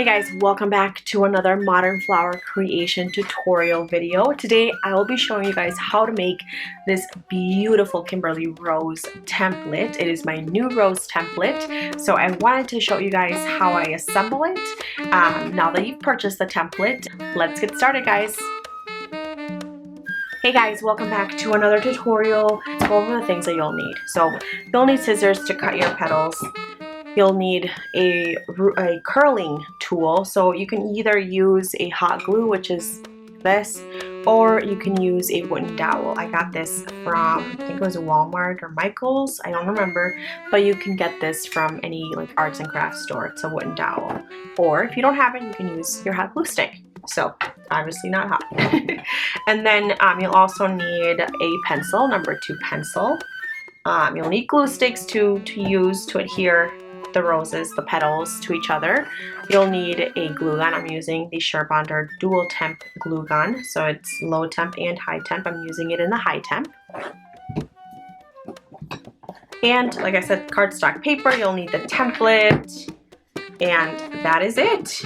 Hey guys, welcome back to another modern flower creation tutorial video. Today I will be showing you guys how to make this beautiful Kimberly rose template. It is my new rose template, so I wanted to show you guys how I assemble it. Now that you've purchased the template, let's get started, guys. Hey guys, welcome back to another tutorial. Let's go over the things that you'll need. So you'll need scissors to cut your petals. You'll need a curling tool, so you can either use a hot glue, which is this, or you can use a wooden dowel. I got this from, I think it was Walmart or Michael's, I don't remember, but you can get this from any like arts and crafts store. It's a wooden dowel. Or if you don't have it, you can use your hot glue stick. So obviously not hot. And then you'll also need a pencil, number 2 pencil. You'll need glue sticks to use to adhere the roses, the petals to each other. You'll need a glue gun. I'm using the Bonder dual temp glue gun, so it's low temp and high temp. I'm using it in the high temp. And like I said, cardstock paper. You'll need the template, and that is it.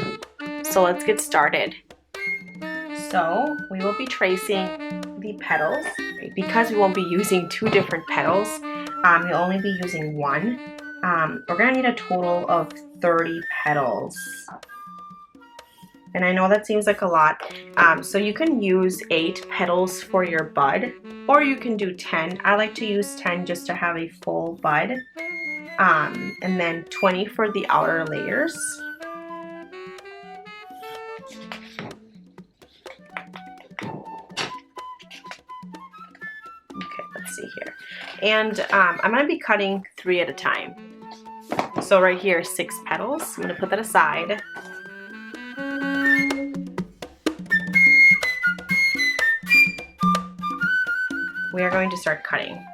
So let's get started. So we will be tracing the petals. Because we won't be using 2 different petals, you'll only be using 1. We're going to need a total of 30 petals. And I know that seems like a lot. So you can use 8 petals for your bud, or you can do 10. I like to use 10 just to have a full bud. And then 20 for the outer layers. Okay, let's see here. And I'm going to be cutting 3 at a time. So right here, 6 petals. I'm going to put that aside. We are going to start cutting.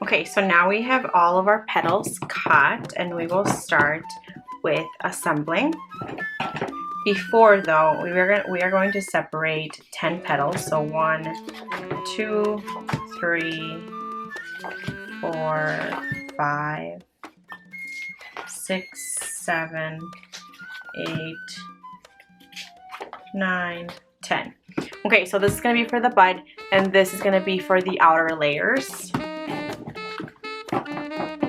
Okay, so now we have all of our petals cut, and we will start with assembling. Before though, we are going to separate 10 petals. So 1, 2, 3, 4, 5, 6, 7, 8, 9, 10. Okay, so this is going to be for the bud, and this is going to be for the outer layers.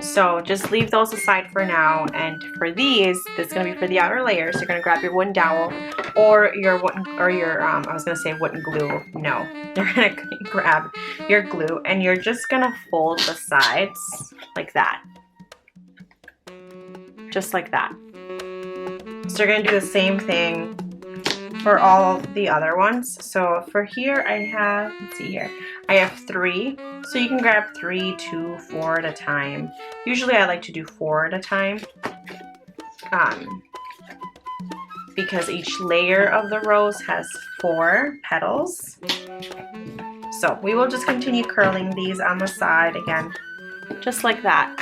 So just leave those aside for now, and for these, this is going to be for the outer layers. You're going to grab your wooden dowel or your I was going to say wooden glue. No, you're going to grab your glue, and you're just going to fold the sides like that. Just like that. So you're going to do the same thing for all the other ones. So for here I have, let's see here, I have 3. So you can grab 3, 2, 4 at a time. Usually I like to do 4 at a time because each layer of the rose has 4 petals. So we will just continue curling these on the side again, just like that.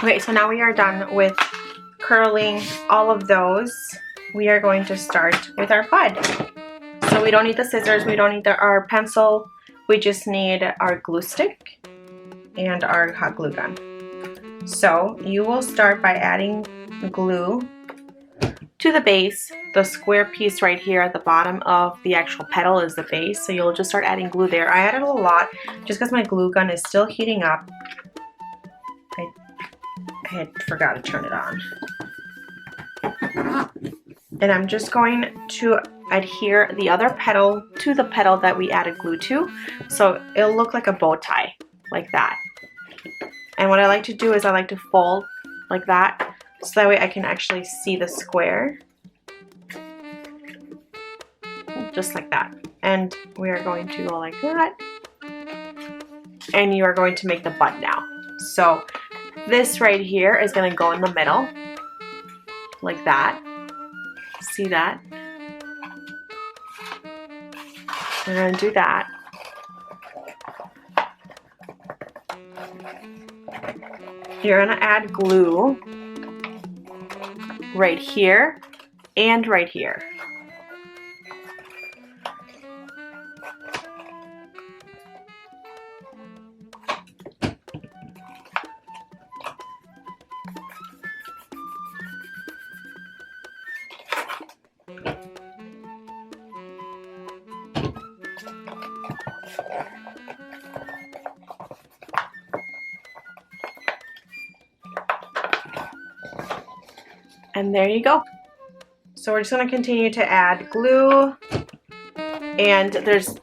Okay, so now we are done with curling all of those. We are going to start with our bud. So we don't need the scissors, we don't need our pencil, we just need our glue stick and our hot glue gun. So you will start by adding glue to the base. The square piece right here at the bottom of the actual petal is the base, so you'll just start adding glue there. I added a lot just because my glue gun is still heating up. I had forgot to turn it on. And I'm just going to adhere the other petal to the petal that we added glue to. So it'll look like a bow tie, like that. And what I like to do is I like to fold like that, so that way I can actually see the square. Just like that. And we are going to go like that. And you are going to make the bud now. So this right here is going to go in the middle, like that. See that? We're going to do that. You're going to add glue right here and right here. And there you go. So we're just going to continue to add glue. And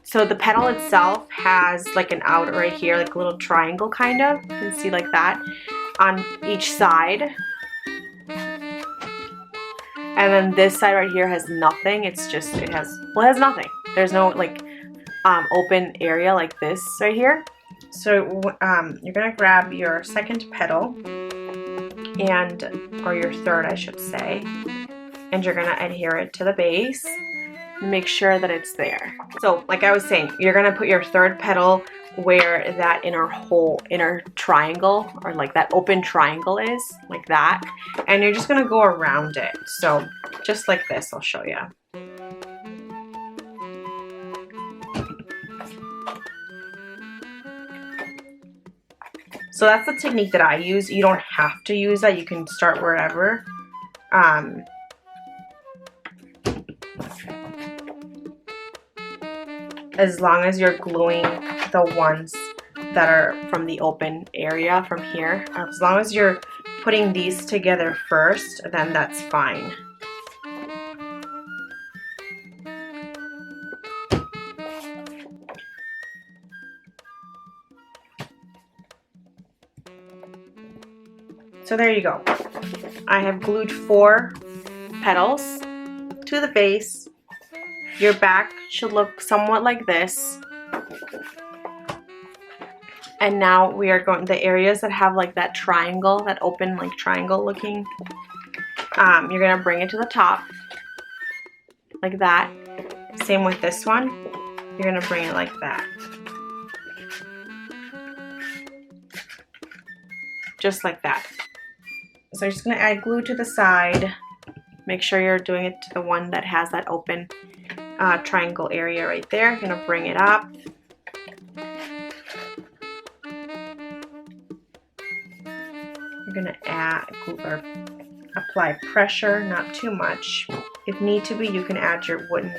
so the petal itself has like an out right here, like a little triangle kind of. You can see like that on each side. And then this side right here has nothing. It's just, it has nothing. There's no like open area like this right here. So you're going to grab your second petal, or your third I should say, and you're going to adhere it to the base and make sure that it's there. So like I was saying, you're going to put your third petal where that inner triangle, or like that open triangle is, like that, and you're just going to go around it. So just like this, I'll show you. So that's the technique that I use. You don't have to use that. You can start wherever. As long as you're gluing the ones that are from the open area from here. As long as you're putting these together first, then that's fine. So there you go. I have glued 4 petals to the base. Your back should look somewhat like this. And now we are going, the areas that have like that triangle, that open like triangle looking, you're gonna bring it to the top, like that. Same with this one. You're gonna bring it like that. Just like that. So you're just going to add glue to the side. Make sure you're doing it to the one that has that open triangle area right there. You're going to bring it up. You're going to add glue, or apply pressure, not too much. If need to be, you can add your wooden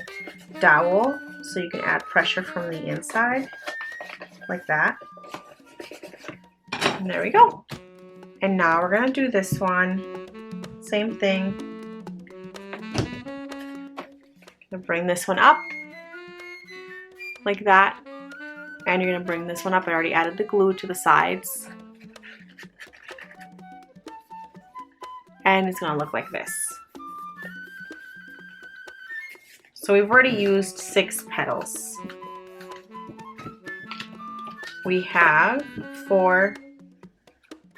dowel, so you can add pressure from the inside, like that. And there we go. And now we're going to do this one. Same thing. Going to bring this one up like that. And you're going to bring this one up. I already added the glue to the sides. And it's going to look like this. So we've already used 6 petals. We have 4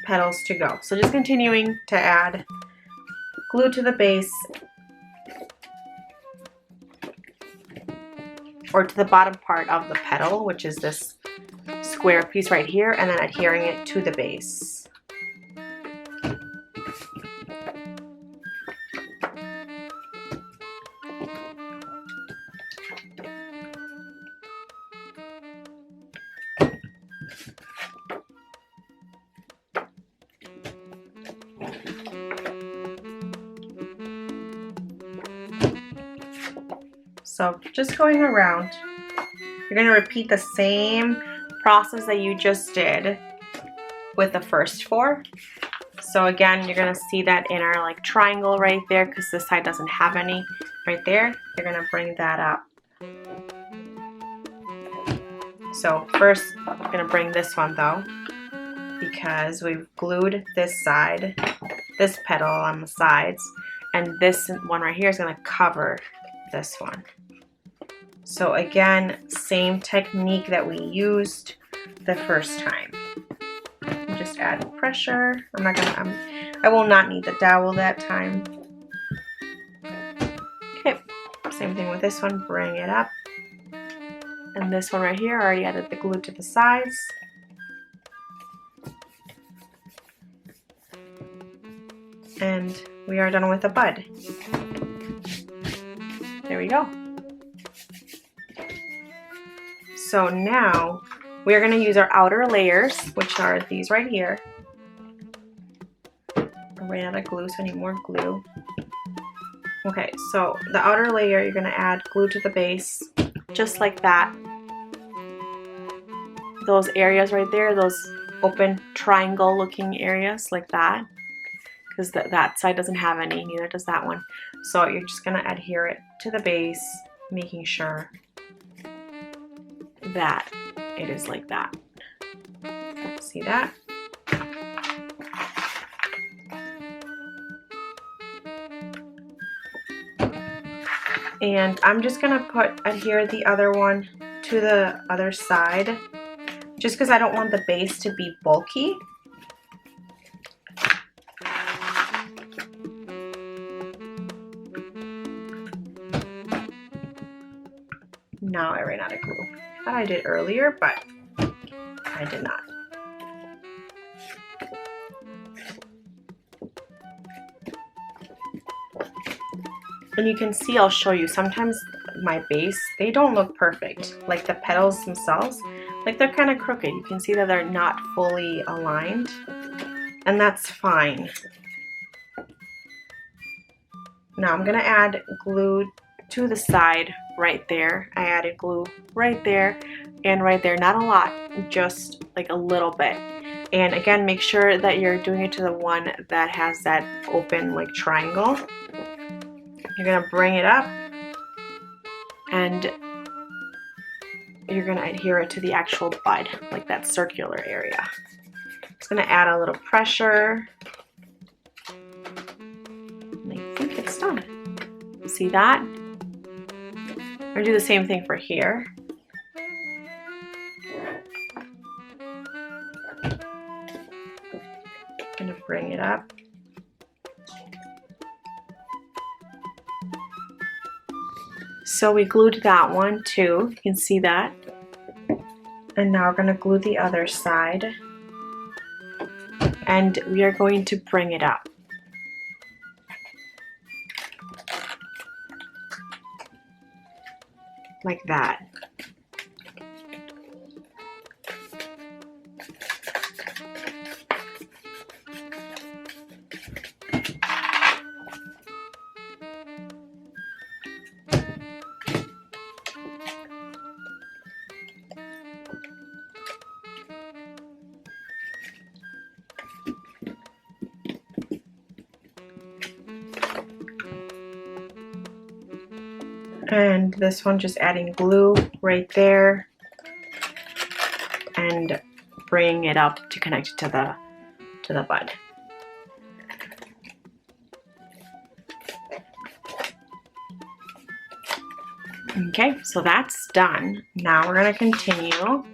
petals to go. So just continuing to add glue to the base, or to the bottom part of the petal, which is this square piece right here, and then adhering it to the base. So just going around, you're going to repeat the same process that you just did with the first 4. So again, you're going to see that inner like triangle right there, because this side doesn't have any right there. You're going to bring that up So first I'm going to bring this one though, because we've glued this side, this petal on the sides, and this one right here is going to cover this one. So again, same technique that we used the first time. Just add pressure. I will not need the dowel that time. Okay, same thing with this one, bring it up. And this one right here, I already added the glue to the sides. And we are done with the bud. There we go. So now we are going to use our outer layers, which are these right here. I ran out of glue, so I need more glue. Okay, so the outer layer, you're going to add glue to the base, just like that. Those areas right there, those open triangle looking areas like that, because that side doesn't have any, neither does that one. So you're just going to adhere it to the base, making sure that it is like that. See that? And I'm just gonna adhere the other one to the other side, just because I don't want the base to be bulky. Now I ran out of glue. I thought I did earlier, but I did not. And you can see, I'll show you, sometimes my base, they don't look perfect. Like the petals themselves, like they're kind of crooked. You can see that they're not fully aligned, and that's fine. Now I'm gonna add glue to the side right there. I added glue right there and right there, not a lot, just like a little bit. And again, make sure that you're doing it to the one that has that open like triangle. You're gonna bring it up and you're gonna adhere it to the actual bud, like that circular area. It's gonna add a little pressure. And I think it's done. See that? I'm gonna do the same thing for here. Gonna bring it up. So we glued that one too, you can see that. And now we're going to glue the other side. And we are going to bring it up. Like that. And this one, just adding glue right there and bringing it up to connect it to the bud. Okay, so that's done. Now we're going to continue.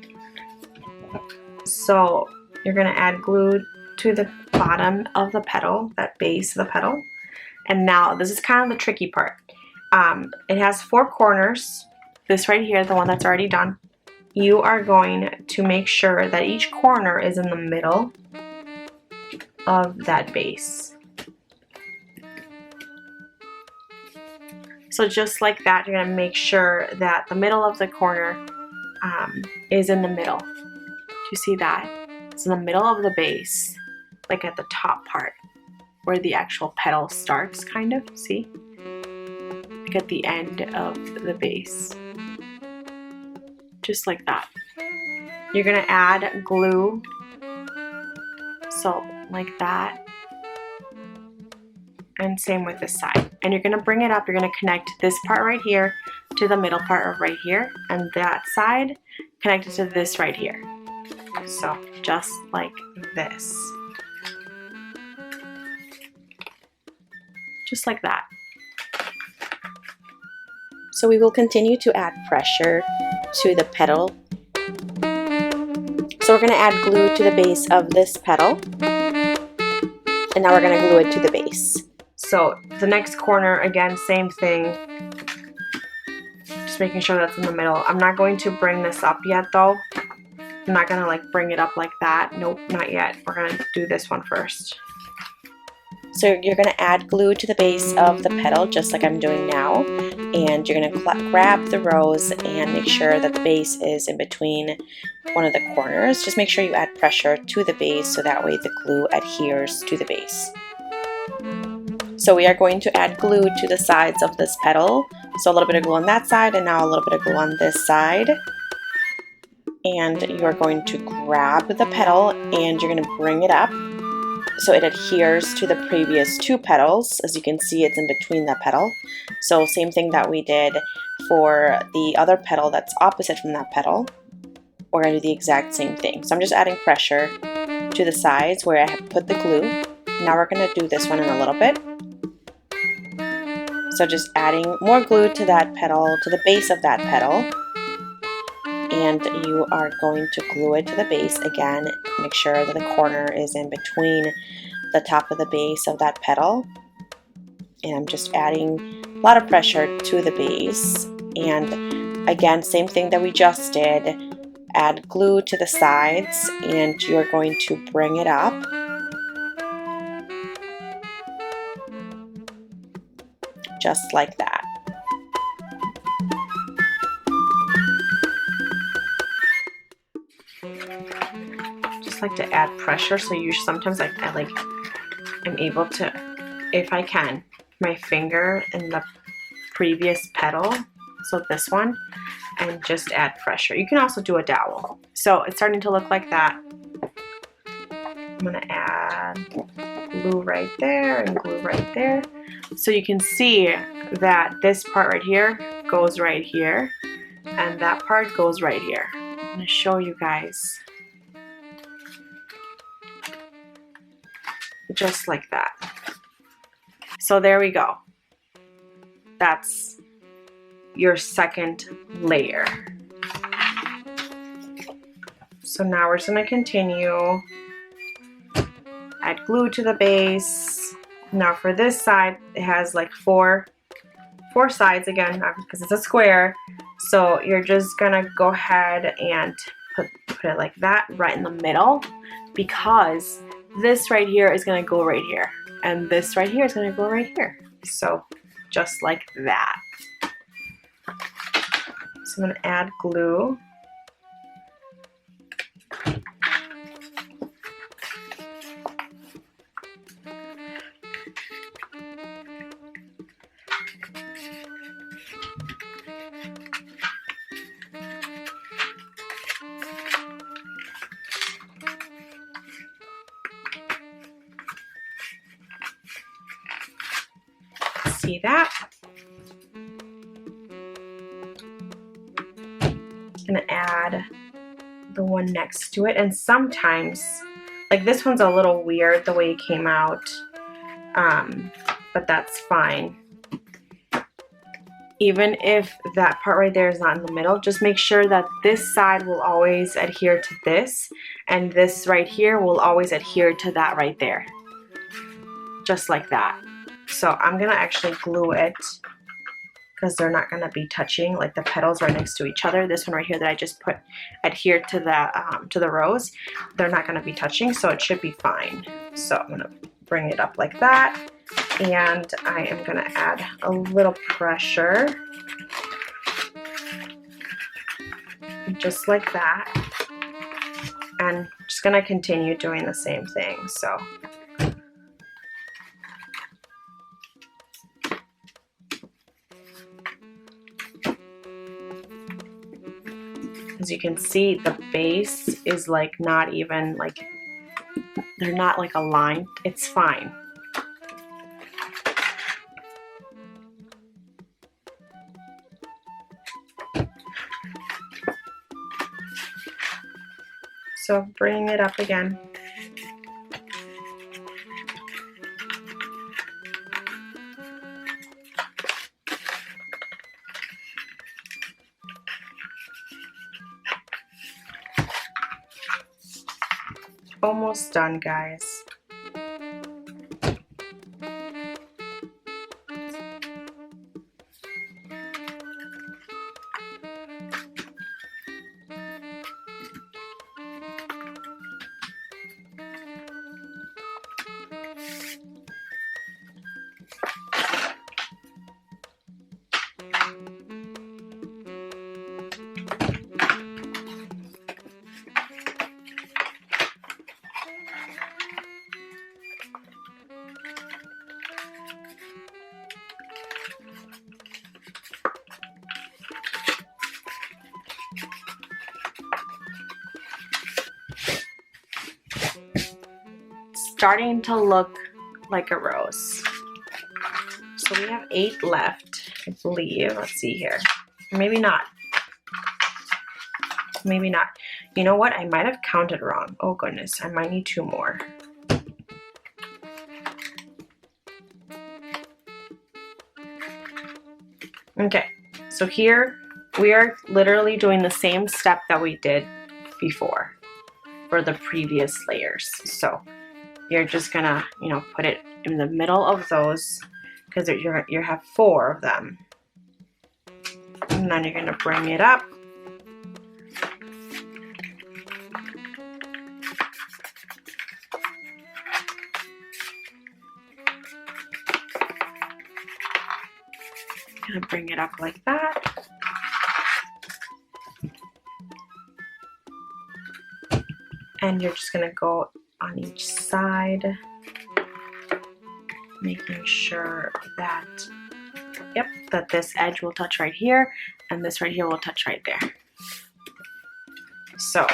So you're going to add glue to the bottom of the petal, that base of the petal. And now this is kind of the tricky part. It has 4 corners. This right here, the one that's already done. You are going to make sure that each corner is in the middle of that base. So just like that, you're going to make sure that the middle of the corner is in the middle. Do you see that? It's in the middle of the base, like at the top part, where the actual petal starts, kind of, see? Like at the end of the base. Just like that. You're gonna add glue, so like that. And same with this side. And you're gonna bring it up, you're gonna connect this part right here to the middle part of right here, and that side connected to this right here. So just like this. Just like that. So we will continue to add pressure to the petal. So we're going to add glue to the base of this petal. And now we're going to glue it to the base. So the next corner, again, same thing. Just making sure that's in the middle. I'm not going to bring this up yet though. I'm not going to like bring it up like that. Nope, not yet. We're going to do this one first. So you're going to add glue to the base of the petal just like I'm doing now, and you're going to grab the rose and make sure that the base is in between one of the corners. Just make sure you add pressure to the base so that way the glue adheres to the base. So we are going to add glue to the sides of this petal. So a little bit of glue on that side and now a little bit of glue on this side. And you're going to grab the petal and you're going to bring it up so it adheres to the previous two petals. As you can see, it's in between that petal. So same thing that we did for the other petal that's opposite from that petal. We're going to do the exact same thing. So I'm just adding pressure to the sides where I have put the glue. Now we're going to do this one in a little bit. So just adding more glue to that petal, to the base of that petal. And you are going to glue it to the base again. Make sure that the corner is in between the top of the base of that petal. And I'm just adding a lot of pressure to the base. And again, same thing that we just did. Add glue to the sides and you're going to bring it up. Just like that. Just like to add pressure, so you sometimes I'm able to, if I can, my finger in the previous petal, so this one, and just add pressure. You can also do a dowel. So it's starting to look like that. I'm gonna add glue right there and glue right there. So you can see that this part right here goes right here and that part goes right here. I'm gonna show you guys. Just like that. So there we go. That's your second layer. So now we're just going to continue. Add glue to the base. Now for this side, it has like four sides again because it's a square. So you're just going to go ahead and put it like that right in the middle, because this right here is going to go right here and this right here is going to go right here. So just like that. So I'm going to add glue. See that? Gonna add the one next to it, and sometimes, like this one's a little weird the way it came out, but that's fine. Even if that part right there is not in the middle, just make sure that this side will always adhere to this, and this right here will always adhere to that right there. Just like that. So I'm gonna actually glue it because they're not gonna be touching, like the petals right next to each other. This one right here that I just put adhered to the rose, they're not gonna be touching, so it should be fine. So I'm gonna bring it up like that, and I am gonna add a little pressure, just like that, and just gonna continue doing the same thing. So. As you can see, the base is like not even like, they're not like aligned. It's fine. So bring it up again. Almost done, guys. Starting to look like a rose. So we have 8 left, I believe. Let's see here. Maybe not. Maybe not. You know what? I might have counted wrong. Oh goodness, I might need 2 more. Okay, so here we are literally doing the same step that we did before for the previous layers. So you're just gonna, put it in the middle of those because you have 4 of them. And then you're gonna bring it up. Gonna bring it up like that. And you're just gonna go on each side, making sure that, that this edge will touch right here and this right here will touch right there. So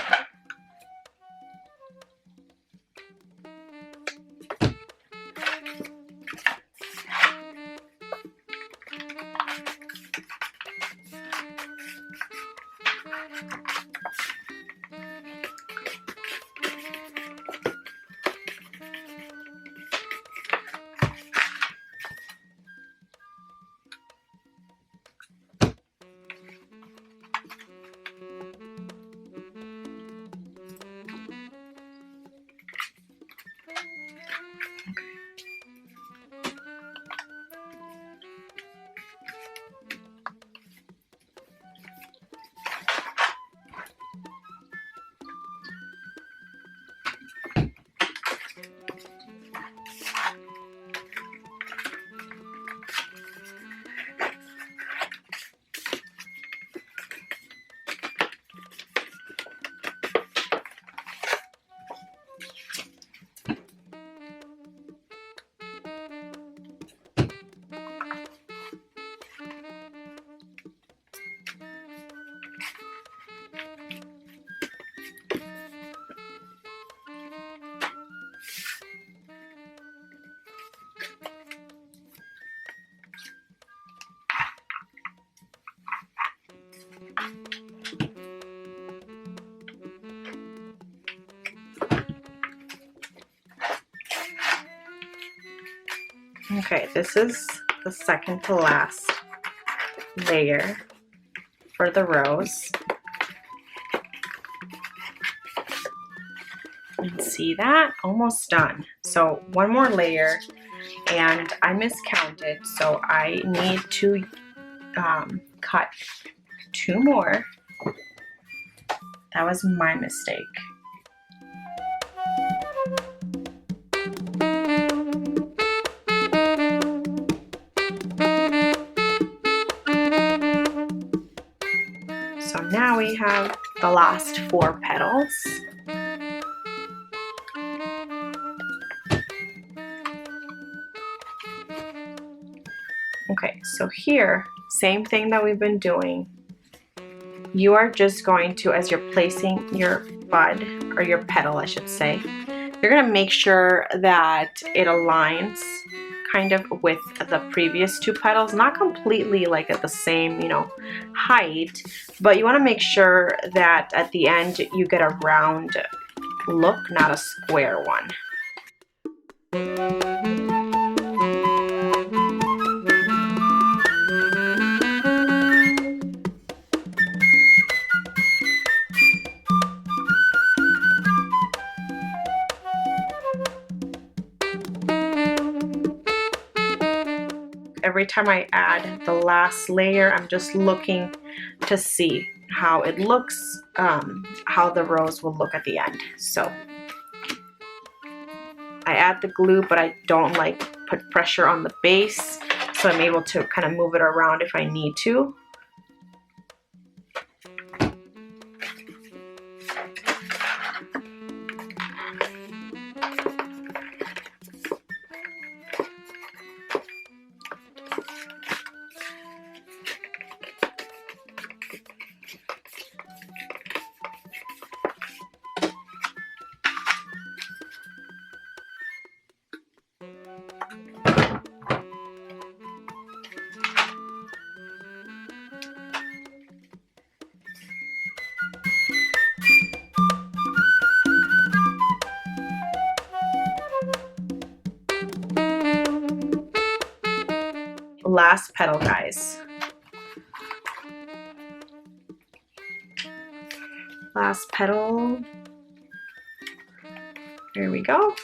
okay, this is the second to last layer for the rose. And see that? Almost done. So 1 more layer, and I miscounted, so I need to cut 2 more. That was my mistake. So now we have the last 4 petals. Okay, so here, same thing that we've been doing. You are just going to, as you're placing your bud, or your petal I should say, You're gonna make sure that it aligns kind of with the previous two petals, not completely like at the same, you know, height, but you wanna make sure that at the end you get a round look, not a square one. Every time I add the last layer, I'm just looking to see how it looks, how the rose will look at the end. So I add the glue, but I don't like put pressure on the base, so I'm able to kind of move it around if I need to. Last petal, guys. Last petal. There we go.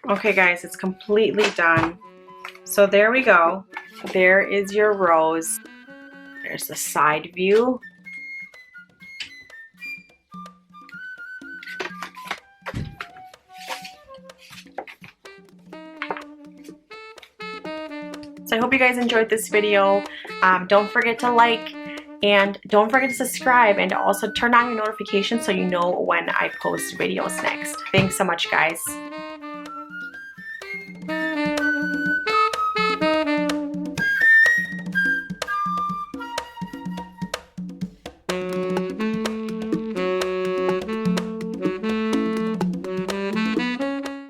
Okay guys, it's completely done. So there we go. There is your rose. There's the side view. So I hope you guys enjoyed this video. Don't forget to like and don't forget to subscribe and also turn on your notifications so you know when I post videos next. Thanks so much, guys.